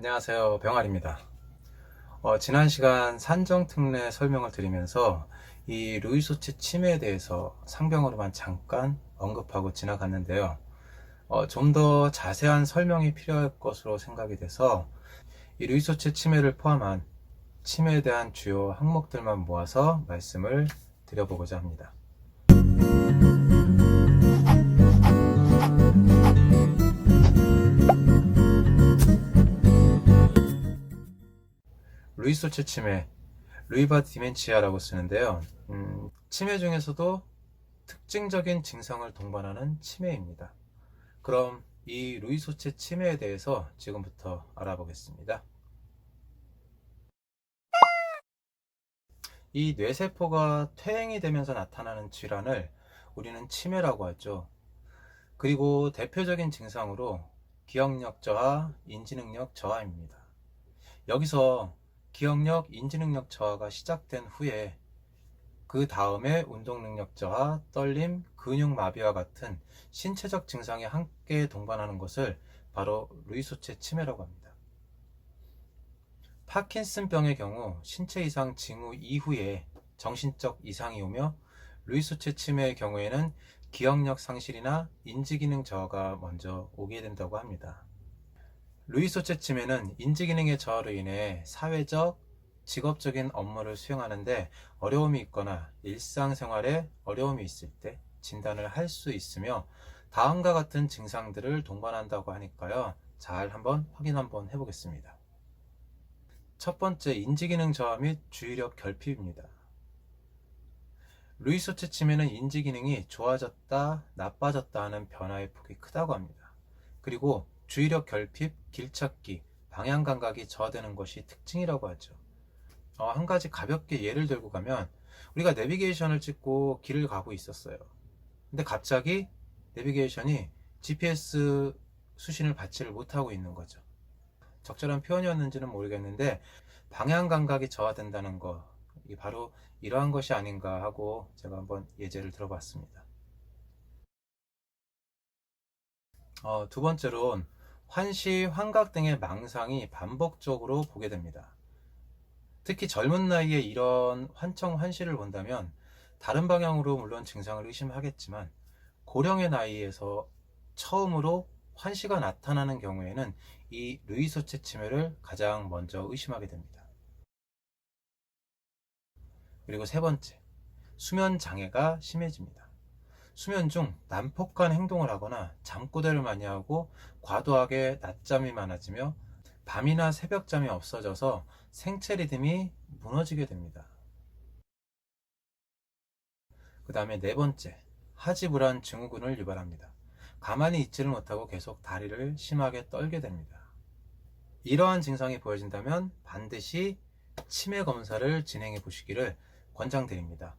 안녕하세요, 병아리입니다. 지난 시간 산정특례 설명을 드리면서 이 루이소체 치매에 대해서 상병으로만 잠깐 언급하고 지나갔는데요. 좀 더 자세한 설명이 필요할 것으로 생각이 돼서 이 루이소체 치매를 포함한 치매에 대한 주요 항목들만 모아서 말씀을 드려보고자 합니다. 루이소체 치매, 루이바 디멘치아라고 쓰는데요. 치매 중에서도 특징적인 증상을 동반하는 치매입니다. 그럼 이 루이소체 치매에 대해서 지금부터 알아보겠습니다. 이 뇌세포가 퇴행이 되면서 나타나는 질환을 우리는 치매라고 하죠. 그리고 대표적인 증상으로 기억력 저하, 인지능력 저하입니다. 여기서 기억력, 인지능력 저하가 시작된 후에 그 다음에 운동능력 저하, 떨림, 근육마비와 같은 신체적 증상이 함께 동반하는 것을 바로 루이소체 치매라고 합니다. 파킨슨병의 경우 신체 이상 징후 이후에 정신적 이상이 오며, 루이소체 치매의 경우에는 기억력 상실이나 인지기능 저하가 먼저 오게 된다고 합니다. 루이소체 치매는 인지기능의 저하로 인해 사회적, 직업적인 업무를 수행하는데 어려움이 있거나 일상생활에 어려움이 있을 때 진단을 할 수 있으며, 다음과 같은 증상들을 동반한다고 하니까요. 잘 한번 확인 한번 해보겠습니다. 첫 번째, 인지기능 저하 및 주의력 결핍입니다. 루이소체 치매는 인지기능이 좋아졌다, 나빠졌다 하는 변화의 폭이 크다고 합니다. 그리고 주의력 결핍, 길찾기, 방향 감각이 저하되는 것이 특징이라고 하죠. 한 가지 가볍게 예를 들고 가면, 우리가 내비게이션을 찍고 길을 가고 있었어요. 근데 갑자기 내비게이션이 GPS 수신을 받지를 못하고 있는 거죠. 적절한 표현이었는지는 모르겠는데 방향 감각이 저하된다는 거, 이게 바로 이러한 것이 아닌가 하고 제가 한번 예제를 들어봤습니다. 두 번째로는 환시, 환각 등의 망상이 반복적으로 보게 됩니다. 특히 젊은 나이에 이런 환청, 환시를 본다면 다른 방향으로 물론 증상을 의심하겠지만, 고령의 나이에서 처음으로 환시가 나타나는 경우에는 이 루이소체 치매를 가장 먼저 의심하게 됩니다. 그리고 세 번째, 수면 장애가 심해집니다. 수면 중 난폭한 행동을 하거나 잠꼬대를 많이 하고 과도하게 낮잠이 많아지며 밤이나 새벽잠이 없어져서 생체 리듬이 무너지게 됩니다. 그 다음에 네 번째, 하지불안 증후군을 유발합니다. 가만히 있지를 못하고 계속 다리를 심하게 떨게 됩니다. 이러한 증상이 보여진다면 반드시 치매 검사를 진행해 보시기를 권장드립니다.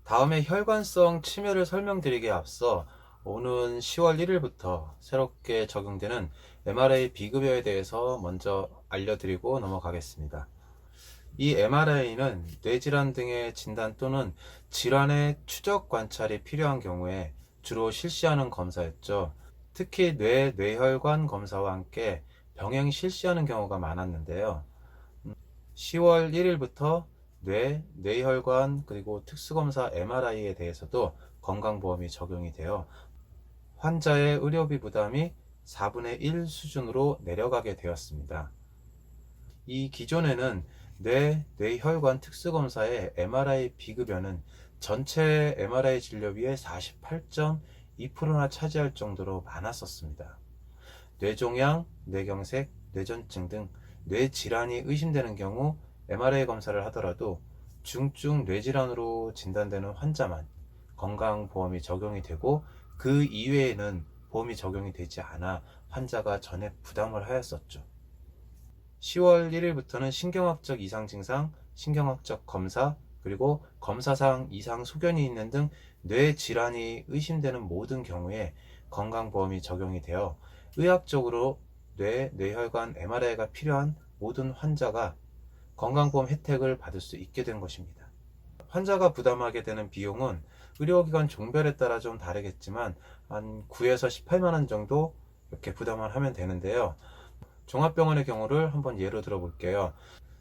다음에 혈관성 치매를 설명드리기에 앞서 오는 10월 1일부터 새롭게 적용되는 MRI 비급여에 대해서 먼저 알려드리고 넘어가겠습니다. 이 MRI는 뇌질환 등의 진단 또는 질환의 추적 관찰이 필요한 경우에 주로 실시하는 검사였죠. 특히 뇌혈관 검사와 함께 병행 실시하는 경우가 많았는데요. 10월 1일부터 뇌혈관 그리고 특수검사 MRI에 대해서도 건강보험이 적용이 되어 환자의 의료비 부담이 4분의 1 수준으로 내려가게 되었습니다. 이 기존에는 뇌혈관 특수검사의 MRI 비급여는 전체 MRI 진료비의 48.2%나 차지할 정도로 많았었습니다. 뇌종양, 뇌경색, 뇌전증 등 뇌질환이 의심되는 경우 MRI 검사를 하더라도 중증 뇌질환으로 진단되는 환자만 건강보험이 적용이 되고, 그 이외에는 보험이 적용이 되지 않아 환자가 전액 부담을 하였었죠. 10월 1일부터는 신경학적 이상 증상, 신경학적 검사, 그리고 검사상 이상 소견이 있는 등 뇌질환이 의심되는 모든 경우에 건강보험이 적용이 되어 의학적으로 뇌혈관 MRI가 필요한 모든 환자가 건강보험 혜택을 받을 수 있게 된 것입니다. 환자가 부담하게 되는 비용은 의료기관 종별에 따라 좀 다르겠지만 한 9에서 18만 원 정도 이렇게 부담을 하면 되는데요. 종합병원의 경우를 한번 예로 들어 볼게요.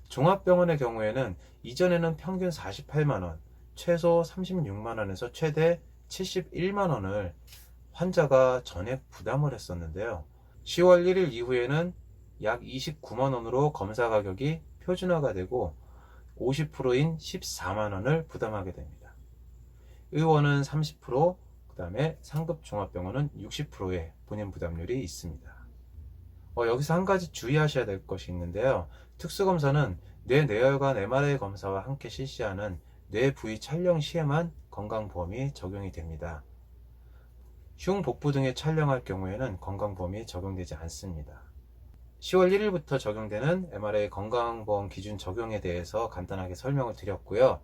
종합병원의 경우에는 이전에는 평균 48만 원, 최소 36만 원에서 최대 71만 원을 환자가 전액 부담을 했었는데요. 10월 1일 이후에는 약 29만 원으로 검사 가격이 표준화가 되고 50%인 14만 원을 부담하게 됩니다. 의원은 30%, 그 다음에 상급 종합병원은 60%의 본인 부담률이 있습니다. 여기서 한 가지 주의하셔야 될 것이 있는데요. 특수검사는 뇌내혈관 MRI 검사와 함께 실시하는 뇌 부위 촬영 시에만 건강보험이 적용이 됩니다. 흉복부 등에 촬영할 경우에는 건강보험이 적용되지 않습니다. 10월 1일부터 적용되는 MRI 건강보험 기준 적용에 대해서 간단하게 설명을 드렸고요.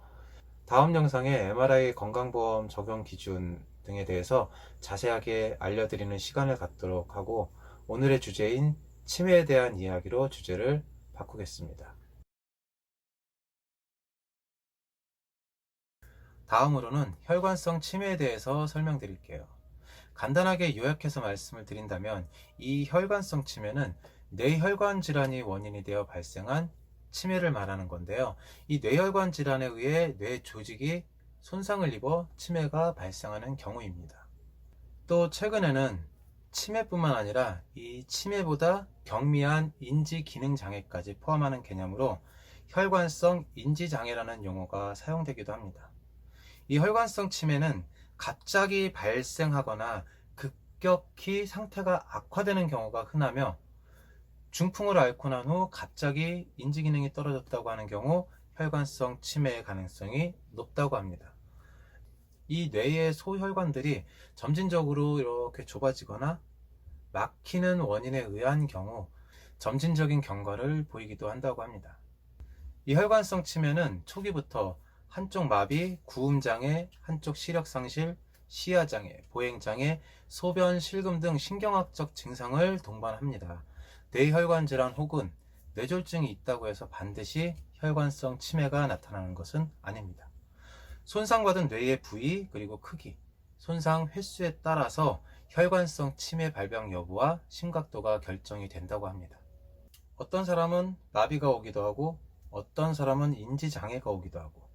다음 영상에 MRI 건강보험 적용 기준 등에 대해서 자세하게 알려드리는 시간을 갖도록 하고, 오늘의 주제인 치매에 대한 이야기로 주제를 바꾸겠습니다. 다음으로는 혈관성 치매에 대해서 설명드릴게요. 간단하게 요약해서 말씀을 드린다면, 이 혈관성 치매는 뇌혈관 질환이 원인이 되어 발생한 치매를 말하는 건데요. 이 뇌혈관 질환에 의해 뇌 조직이 손상을 입어 치매가 발생하는 경우입니다. 또 최근에는 치매뿐만 아니라 이 치매보다 경미한 인지 기능 장애까지 포함하는 개념으로 혈관성 인지 장애라는 용어가 사용되기도 합니다. 이 혈관성 치매는 갑자기 발생하거나 급격히 상태가 악화되는 경우가 흔하며, 중풍을 앓고 난 후 갑자기 인지 기능이 떨어졌다고 하는 경우 혈관성 치매의 가능성이 높다고 합니다. 이 뇌의 소혈관들이 점진적으로 이렇게 좁아지거나 막히는 원인에 의한 경우 점진적인 경과를 보이기도 한다고 합니다. 이 혈관성 치매는 초기부터 한쪽 마비, 구음장애, 한쪽 시력상실, 시야장애, 보행장애, 소변, 실금 등 신경학적 증상을 동반합니다. 뇌혈관 질환 혹은 뇌졸중이 있다고 해서 반드시 혈관성 치매가 나타나는 것은 아닙니다. 손상받은 뇌의 부위 그리고 크기, 손상 횟수에 따라서 혈관성 치매 발병 여부와 심각도가 결정이 된다고 합니다. 어떤 사람은 마비가 오기도 하고, 어떤 사람은 인지장애가 오기도 하고,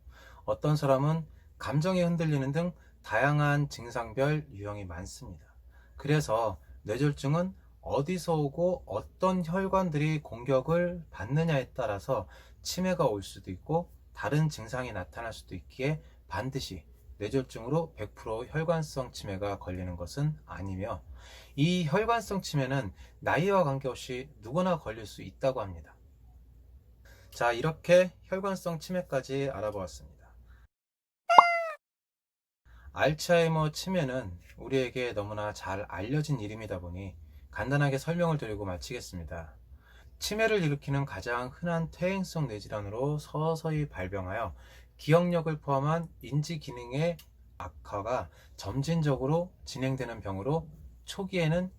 어떤 사람은 감정이 흔들리는 등 다양한 증상별 유형이 많습니다. 그래서 뇌졸중은 어디서 오고 어떤 혈관들이 공격을 받느냐에 따라서 치매가 올 수도 있고 다른 증상이 나타날 수도 있기에 반드시 뇌졸중으로 100% 혈관성 치매가 걸리는 것은 아니며, 이 혈관성 치매는 나이와 관계없이 누구나 걸릴 수 있다고 합니다. 자, 이렇게 혈관성 치매까지 알아보았습니다. 알츠하이머 치매는 우리에게 너무나 잘 알려진 이름이다 보니 간단하게 설명을 드리고 마치겠습니다. 치매를 일으키는 가장 흔한 퇴행성 뇌질환으로 서서히 발병하여 기억력을 포함한 인지 기능의 악화가 점진적으로 진행되는 병으로, 초기에는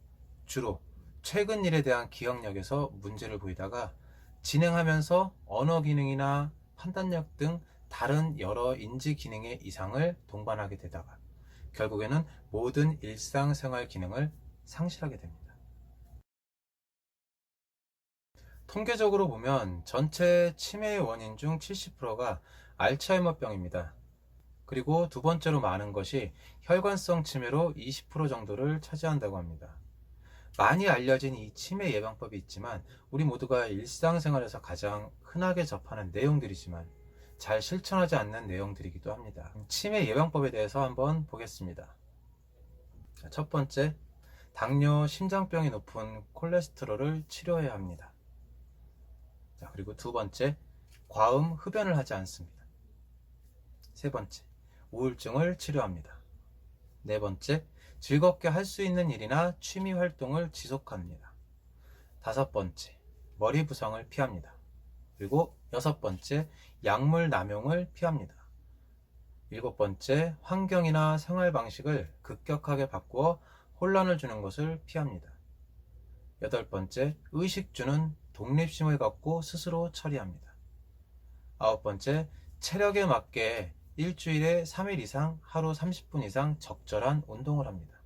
주로 최근 일에 대한 기억력에서 문제를 보이다가 진행하면서 언어 기능이나 판단력 등 다른 여러 인지 기능의 이상을 동반하게 되다가 결국에는 모든 일상생활 기능을 상실하게 됩니다. 통계적으로 보면 전체 치매의 원인 중 70%가 알츠하이머병입니다. 그리고 두 번째로 많은 것이 혈관성 치매로 20% 정도를 차지한다고 합니다. 많이 알려진 이 치매 예방법이 있지만 우리 모두가 일상생활에서 가장 흔하게 접하는 내용들이지만 잘 실천하지 않는 내용들이기도 합니다. 치매 예방법에 대해서 한번 보겠습니다. 첫 번째, 당뇨, 심장병이 높은 콜레스테롤을 치료해야 합니다. 그리고 두 번째, 과음, 흡연을 하지 않습니다. 세 번째, 우울증을 치료합니다. 네 번째, 즐겁게 할 수 있는 일이나 취미 활동을 지속합니다. 다섯 번째, 머리 부상을 피합니다. 그리고 여섯 번째, 약물 남용을 피합니다. 일곱 번째, 환경이나 생활 방식을 급격하게 바꾸어 혼란을 주는 것을 피합니다. 여덟 번째, 의식주는 독립심을 갖고 스스로 처리합니다. 아홉 번째, 체력에 맞게 일주일에 3일 이상 하루 30분 이상 적절한 운동을 합니다.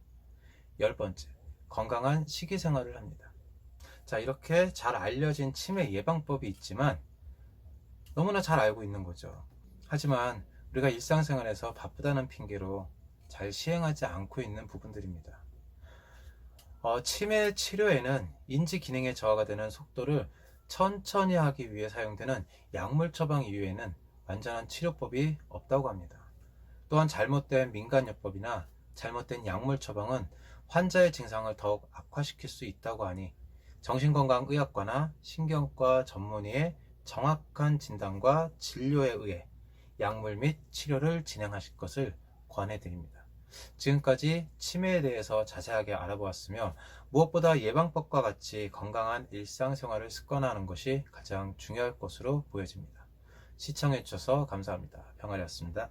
10번째, 건강한 식이생활을 합니다. 자, 이렇게 잘 알려진 치매 예방법이 있지만 너무나 잘 알고 있는 거죠. 하지만 우리가 일상생활에서 바쁘다는 핑계로 잘 시행하지 않고 있는 부분들입니다. 치매 치료에는 인지 기능의 저하가 되는 속도를 천천히 하기 위해 사용되는 약물 처방 이외에는 완전한 치료법이 없다고 합니다. 또한 잘못된 민간요법이나 잘못된 약물 처방은 환자의 증상을 더욱 악화시킬 수 있다고 하니 정신건강의학과나 신경과 전문의의 정확한 진단과 진료에 의해 약물 및 치료를 진행하실 것을 권해드립니다. 지금까지 치매에 대해서 자세하게 알아보았으며 무엇보다 예방법과 같이 건강한 일상생활을 습관화하는 것이 가장 중요할 것으로 보여집니다. 시청해주셔서 감사합니다. 병아리였습니다.